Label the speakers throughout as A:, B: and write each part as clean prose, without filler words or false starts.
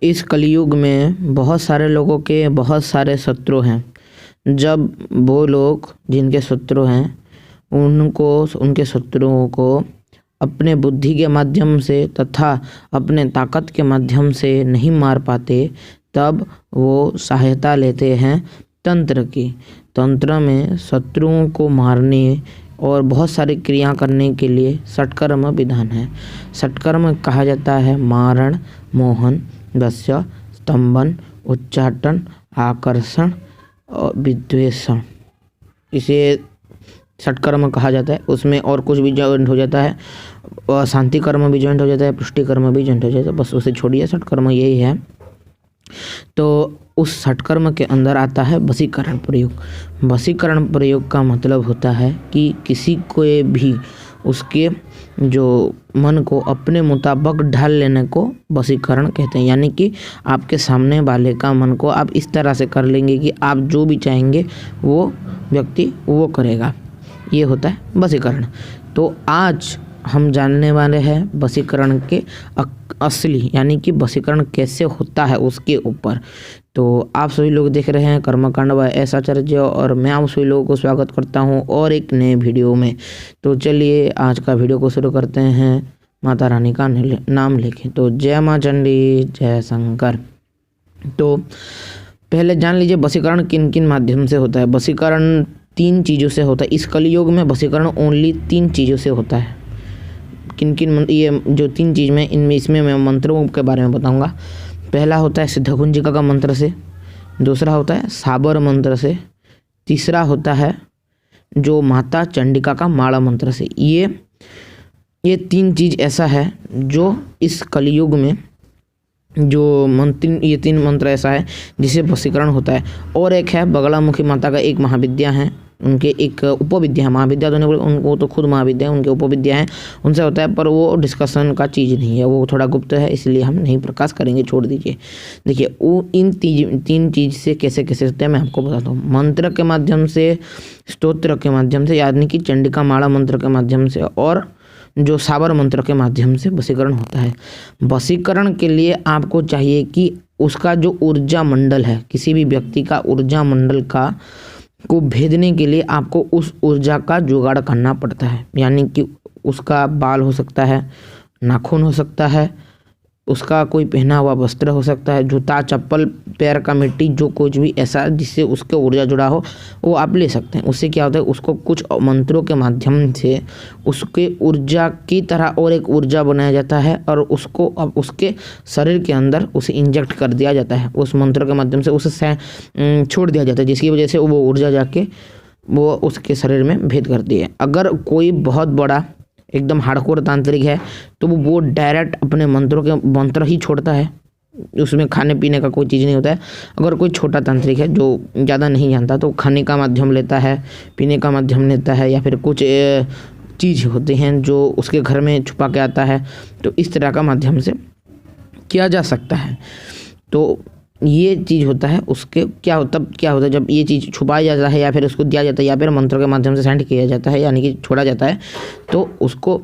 A: इस कलयुग में बहुत सारे लोगों के बहुत सारे शत्रु हैं। जब वो लोग जिनके शत्रु हैं उनके शत्रुओं को अपने बुद्धि के माध्यम से तथा अपने ताकत के माध्यम से नहीं मार पाते, तब वो सहायता लेते हैं तंत्र की। तंत्र में शत्रुओं को मारने और बहुत सारी क्रिया करने के लिए षटकर्म विधान है। षटकर्म कहा जाता है मारण, मोहन, वश्य, स्तंभन, उच्चाटन, आकर्षण और विद्वेषण। इसे षटकर्म कहा जाता है। उसमें और कुछ भी जॉइंट हो जाता है, शांति कर्म भी जॉइंट हो जाता है, पुष्टि कर्म भी जॉइंट हो जाता है। बस उसे छोड़िए, षटकर्म यही है। तो उस षटकर्म के अंदर आता है वशीकरण प्रयोग। वशीकरण प्रयोग का मतलब होता है कि किसी को भी उसके जो मन को अपने मुताबिक ढाल लेने को वशीकरण कहते हैं। यानी कि आपके सामने वाले का मन को आप इस तरह से कर लेंगे कि आप जो भी चाहेंगे वो व्यक्ति वो करेगा। ये होता है वशीकरण। तो आज हम जानने वाले हैं वशीकरण के असली यानी कि वशीकरण कैसे होता है उसके ऊपर। तो आप सभी लोग देख रहे हैं कर्मकांड बाय एस आचार्य और मैं आप सभी लोगों को स्वागत करता हूं और एक नए वीडियो में। तो चलिए आज का वीडियो को शुरू करते हैं माता रानी का नाम लेके। तो जय माँ चंडी, जय शंकर। तो पहले जान लीजिए वशीकरण किन किन माध्यम से होता है। वशीकरण 3 चीज़ों से होता है। इस कलयुग में वशीकरण ओनली 3 चीज़ों से होता है। किन किन, ये जो 3 चीज़ में इसमें मैं मंत्रों के बारे में बताऊंगा। पहला होता है सिद्धकुंजिका का मंत्र से, दूसरा होता है साबर मंत्र से, तीसरा होता है जो माता चंडिका का माला मंत्र से। ये 3 चीज़ ऐसा है जो इस कलयुग में ये 3 मंत्र ऐसा है जिसे वशीकरण होता है। और एक है बगलामुखी माता का एक महाविद्या है, उनके एक उपविद्या है। महाविद्या तो नहीं बोले, उनको तो खुद महाविद्या है, उनके उपविद्या है, उनसे होता है। पर वो डिस्कशन का चीज़ नहीं है, वो थोड़ा गुप्त है, इसलिए हम नहीं प्रकाश करेंगे, छोड़ दीजिए। देखिए वो इन 3 चीज़ से कैसे कैसे होते हैं मैं आपको बताता हूँ। मंत्र के माध्यम से, स्तोत्र के माध्यम से यानी कि चंडिका माला मंत्र के माध्यम से, और जो साबर मंत्र के माध्यम से वशीकरण होता है। वशीकरण के लिए आपको चाहिए कि उसका जो ऊर्जा मंडल है, किसी भी व्यक्ति का ऊर्जा मंडल को भेदने के लिए आपको उस ऊर्जा का जुगाड़ करना पड़ता है। यानी कि उसका बाल हो सकता है, नाखून हो सकता है, उसका कोई पहना हुआ वस्त्र हो सकता है, जूता, चप्पल, पैर का मिट्टी, जो कुछ भी ऐसा जिससे उसके ऊर्जा जुड़ा हो वो आप ले सकते हैं। उससे क्या होता है, उसको कुछ मंत्रों के माध्यम से उसके ऊर्जा की तरह और एक ऊर्जा बनाया जाता है और उसको अब उसके शरीर के अंदर उसे इंजेक्ट कर दिया जाता है। उस मंत्र के माध्यम से उसे छोड़ दिया जाता है, जिसकी वजह से वो ऊर्जा जाके वो उसके शरीर में भेद करती है। अगर कोई बहुत बड़ा एकदम हार्डकोर तांत्रिक है तो वो डायरेक्ट अपने मंत्र ही छोड़ता है, उसमें खाने पीने का कोई चीज़ नहीं होता है। अगर कोई छोटा तांत्रिक है जो ज़्यादा नहीं जानता तो खाने का माध्यम लेता है, पीने का माध्यम लेता है, या फिर कुछ चीज़ होते हैं जो उसके घर में छुपा के आता है। तो इस तरह का माध्यम से किया जा सकता है। तो ये चीज़ होता है। उसके क्या होता है जब ये चीज़ छुपाया जाता है या फिर उसको दिया जाता है या फिर मंत्र के माध्यम से सेंड किया जाता है यानी कि छोड़ा जाता है, तो उसको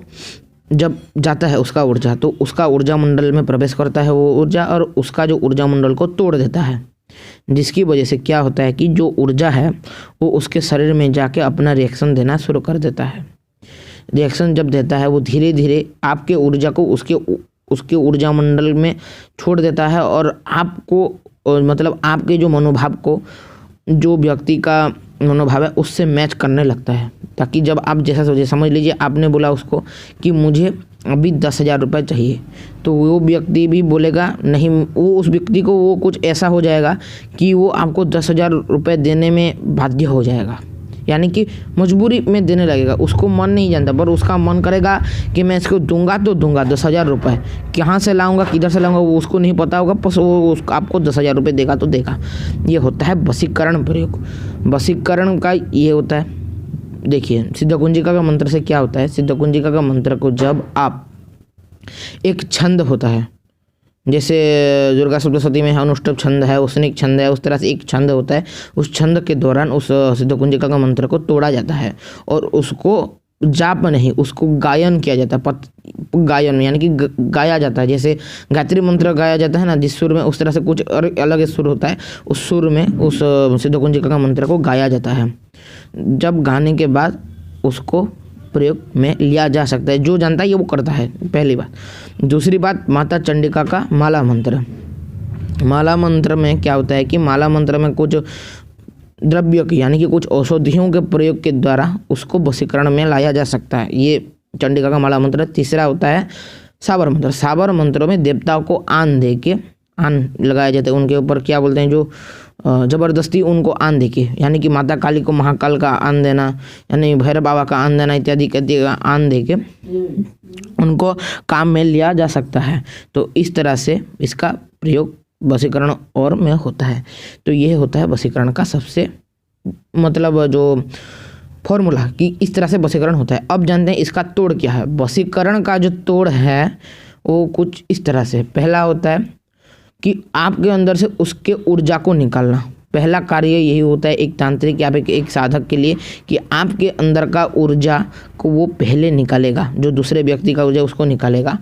A: जब जाता है उसका ऊर्जा, तो उसका ऊर्जा मंडल में प्रवेश करता है वो ऊर्जा और उसका जो ऊर्जा मंडल को तोड़ देता है, जिसकी वजह से क्या होता है कि जो ऊर्जा है वो उसके शरीर में जाके अपना रिएक्शन देना शुरू कर देता है। रिएक्शन जब देता है वो धीरे धीरे आपके ऊर्जा को उसके ऊर्जा मंडल में छोड़ देता है और आपको मतलब आपके जो मनोभाव को, जो व्यक्ति का मनोभाव है उससे मैच करने लगता है। ताकि जब आप जैसा सोचिए, समझ लीजिए आपने बोला उसको कि मुझे अभी 10,000 रुपये चाहिए, तो वो व्यक्ति भी बोलेगा नहीं, वो उस व्यक्ति को वो कुछ ऐसा हो जाएगा कि वो आपको 10,000 रुपये देने में बाध्य हो जाएगा, यानी कि मजबूरी में देने लगेगा। उसको मन नहीं जानता पर उसका मन करेगा कि मैं इसको दूंगा तो दूंगा 10,000 रुपये, कहाँ से लाऊंगा, किधर से लाऊंगा वो उसको नहीं पता होगा, बस वो आपको 10,000 रुपये देगा तो देगा। ये होता है वशीकरण प्रयोग। वशीकरण का ये होता है। देखिए सिद्धकुंजिका का मंत्र से क्या होता है। सिद्धकुंजिका का मंत्र को जब आप एक छंद होता है, जैसे दुर्गा सप्तशती में अनुष्टुप छंद है, उसनिक छंद है, उस तरह से एक छंद होता है। उस छंद के दौरान उस सिद्धकुंजिका का मंत्र को तोड़ा जाता है और उसको जाप नहीं, उसको गायन किया जाता है। गायन यानी कि गाया जाता है। जैसे गायत्री मंत्र गाया जाता है ना जिस सुर में, उस तरह से कुछ और अलग सुर होता है, उस सुर में उस सिद्ध कुंजिका का मंत्र को गाया जाता है। जब गाने के बाद उसको प्रयोग में लिया जा सकता है। जो जानता है ये वो करता है, पहली बात। दूसरी बात, माता चंडिका का माला मंत्र। माला मंत्र में क्या होता है कि माला मंत्र में कुछ द्रव्य की यानी कि कुछ औषधियों के प्रयोग के द्वारा उसको वशीकरण में लाया जा सकता है। ये चंडिका का माला मंत्र। तीसरा होता है साबर मंत्र। साबर मंत्रों में देवताओं को आन दे के, आन लगाया जाता है उनके ऊपर, क्या बोलते हैं, जो जबरदस्ती उनको आन दे के, यानी कि माता काली को महाकाल का आन देना, यानी भैरव बाबा का आन देना इत्यादि इत्यादि का आन दे के उनको काम में लिया जा सकता है। तो इस तरह से इसका प्रयोग वशीकरण और में होता है। तो यह होता है वशीकरण का सबसे मतलब जो फॉर्मूला कि इस तरह से वशीकरण होता है। अब जानते हैं इसका तोड़ क्या है। वशीकरण का जो तोड़ है वो कुछ इस तरह से, पहला होता है कि आपके अंदर से उसके ऊर्जा को निकालना। पहला कार्य यही होता है एक तांत्रिक या एक साधक के लिए कि आपके अंदर का ऊर्जा को वो पहले निकालेगा, जो दूसरे व्यक्ति का ऊर्जा उसको निकालेगा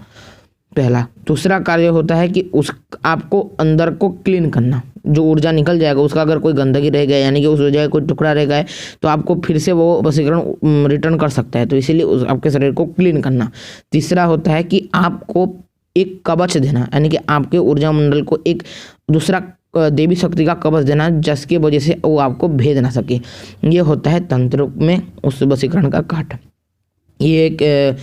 A: पहला। दूसरा कार्य होता है कि उस आपको अंदर को क्लीन करना। जो ऊर्जा निकल जाएगा उसका अगर कोई गंदगी रह गया यानी कि उस ऊर्जा का कोई टुकड़ा रह गया तो आपको फिर से वो वशीकरण रिटर्न कर सकता है। तो इसीलिए उस आपके शरीर को क्लीन करना। तीसरा होता है कि आपको एक कवच देना, यानी कि आपके ऊर्जा मंडल को एक दूसरा देवी शक्ति का कवच देना जिसकी वजह से वो आपको भेद ना सके। ये होता है तंत्र में उस वशीकरण का काट। ये एक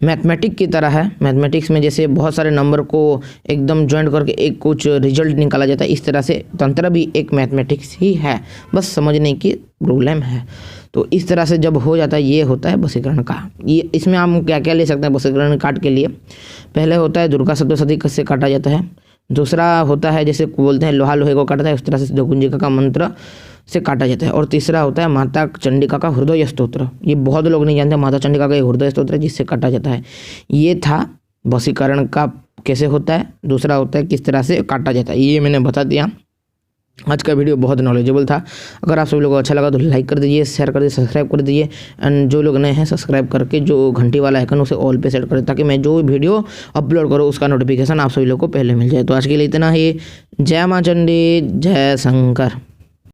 A: मैथमेटिक्स की तरह है। मैथमेटिक्स में जैसे बहुत सारे नंबर को एकदम ज्वाइंट करके एक कुछ रिजल्ट निकाला जाता है, इस तरह से तंत्र भी एक मैथमेटिक्स ही है, बस समझने की प्रॉब्लम है। तो इस तरह से जब हो जाता है ये होता है वशीकरण का। ये इसमें हम क्या क्या ले सकते हैं वशीकरण काट के लिए। पहले होता है दुर्गा सप्तशती से काटा जाता है। दूसरा होता है जैसे बोलते हैं लोहा लोहे को काटता है, उस तरह से सिद्ध कुंजिका का मंत्र से काटा जाता है। और तीसरा होता है माता चंडिका का हृदय स्तोत्र। ये बहुत लोग नहीं जानते, माता चंडिका का हृदय स्तोत्र है जिससे काटा जाता है। ये था वशीकरण का कैसे होता है। दूसरा होता है किस तरह से काटा जाता है, ये मैंने बता दिया। आज का वीडियो बहुत नॉलेजेबल था। अगर आप सभी लोगों को अच्छा लगा तो लाइक कर दीजिए, शेयर कर दीजिए, सब्सक्राइब कर दीजिए। एंड जो लोग नए हैं सब्सक्राइब करके जो घंटी वाला आइकन उसे ऑल पे सेट करें ताकि मैं जो वीडियो अपलोड करूँ उसका नोटिफिकेशन आप सभी लोगों को पहले मिल जाए। तो आज के लिए इतना ही। जय माँ चंडी, जय शंकर।